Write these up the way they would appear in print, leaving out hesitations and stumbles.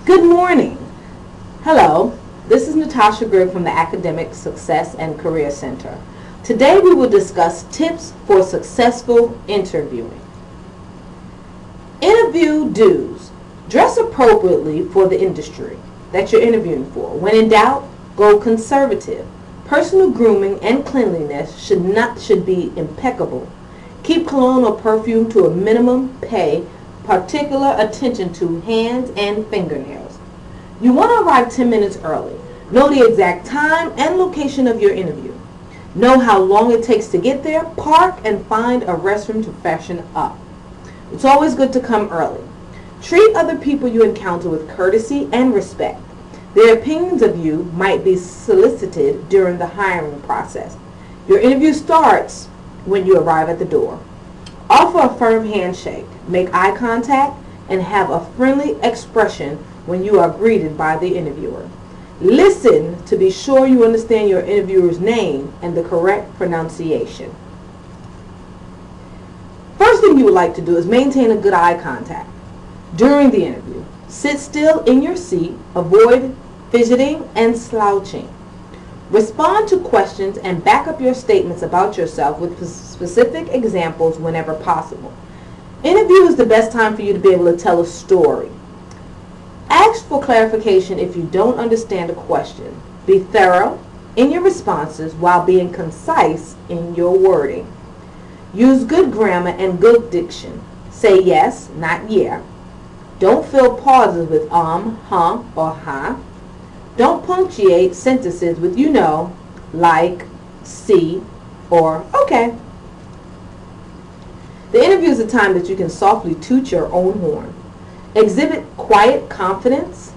Good morning. Hello, this is Natasha Grigg from the Academic Success and Career Center. Today we will discuss tips for successful interviewing. Interview do's. Dress appropriately for the industry that you're interviewing for. When in doubt, go conservative. Personal grooming and cleanliness should be impeccable. Keep cologne or perfume to a minimum. Pay particular attention to hands and fingernails. You want to arrive 10 minutes early. Know the exact time and location of your interview. Know how long it takes to get there. Park and find a restroom to freshen up. It's always good to come early. Treat other people you encounter with courtesy and respect. Their opinions of you might be solicited during the hiring process. Your interview starts when you arrive at the door. Offer a firm handshake. Make eye contact and have a friendly expression when you are greeted by the interviewer. Listen to be sure you understand your interviewer's name and the correct pronunciation. First thing you would like to do is maintain a good eye contact during the interview. Sit still in your seat, avoid fidgeting and slouching. Respond to questions and back up your statements about yourself with specific examples whenever possible. Interview is the best time for you to be able to tell a story. Ask for clarification if you don't understand a question. Be thorough in your responses while being concise in your wording. Use good grammar and good diction. Say yes, not yeah. Don't fill pauses with huh, or ha. Don't punctuate sentences with you know, like, see, or okay. The interview is a time that you can softly toot your own horn. Exhibit quiet confidence.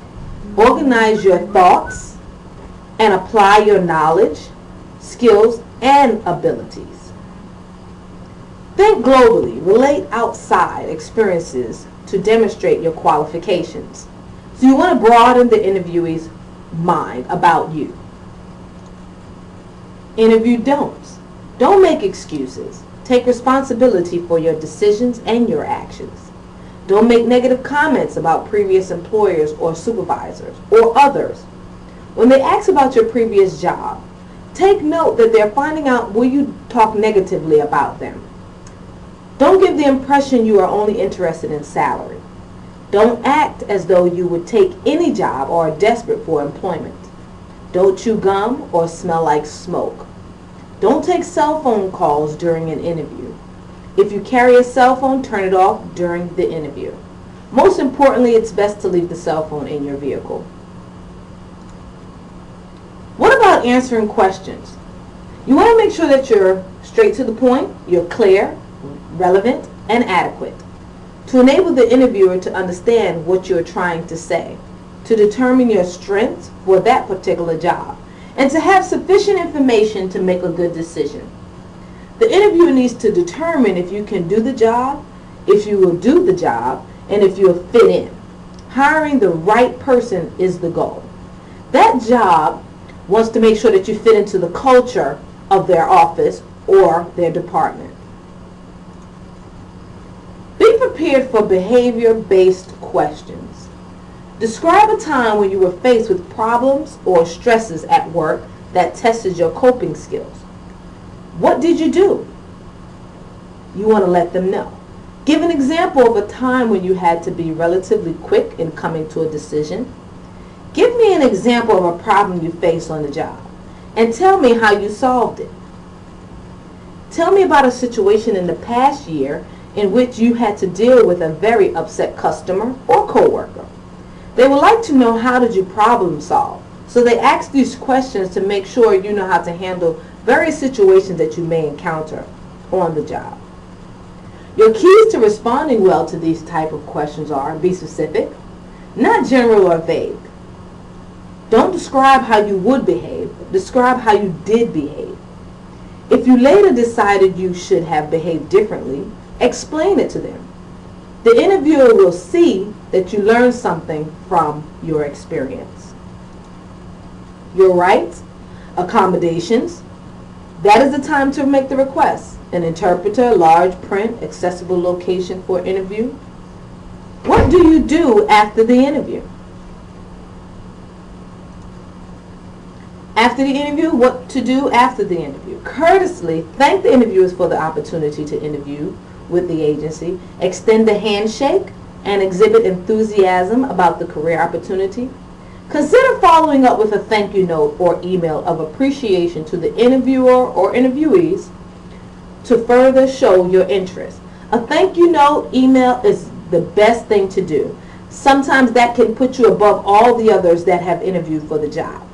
Organize your thoughts and apply your knowledge, skills, and abilities. Think globally. Relate outside experiences to demonstrate your qualifications. So you want to broaden the interviewee's mind about you. Interview don'ts. Don't make excuses. Take responsibility for your decisions and your actions. Don't make negative comments about previous employers or supervisors or others. When they ask about your previous job, take note that they're finding out where you talk negatively about them. Don't give the impression you are only interested in salary. Don't act as though you would take any job or are desperate for employment. Don't chew gum or smell like smoke. Don't take cell phone calls during an interview. If you carry a cell phone, turn it off during the interview. Most importantly, it's best to leave the cell phone in your vehicle. What about answering questions? You want to make sure that you're straight to the point, you're clear, relevant, and adequate. To enable the interviewer to understand what you're trying to say, to determine your strengths for that particular job, and to have sufficient information to make a good decision. The interviewer needs to determine if you can do the job, if you will do the job, and if you'll fit in. Hiring the right person is the goal. That job wants to make sure that you fit into the culture of their office or their department. Be prepared for behavior-based questions. Describe a time when you were faced with problems or stresses at work that tested your coping skills. What did you do? You want to let them know. Give an example of a time when you had to be relatively quick in coming to a decision. Give me an example of a problem you faced on the job and tell me how you solved it. Tell me about a situation in the past year in which you had to deal with a very upset customer or coworker. They would like to know how did you problem solve. So they ask these questions to make sure you know how to handle various situations that you may encounter on the job. Your keys to responding well to these type of questions are: be specific, not general or vague. Don't describe how you would behave, describe how you did behave. If you later decided you should have behaved differently, explain it to them. The interviewer will see that you learned something from your experience. Your rights, accommodations, that is the time to make the request. An interpreter, large print, accessible location for interview. What do you do after the interview? After the interview, what to do after the interview. Courteously thank the interviewers for the opportunity to interview with the agency. Extend a handshake and exhibit enthusiasm about the career opportunity. Consider following up with a thank you note or email of appreciation to the interviewer or interviewees to further show your interest. A thank you note email is the best thing to do. Sometimes that can put you above all the others that have interviewed for the job.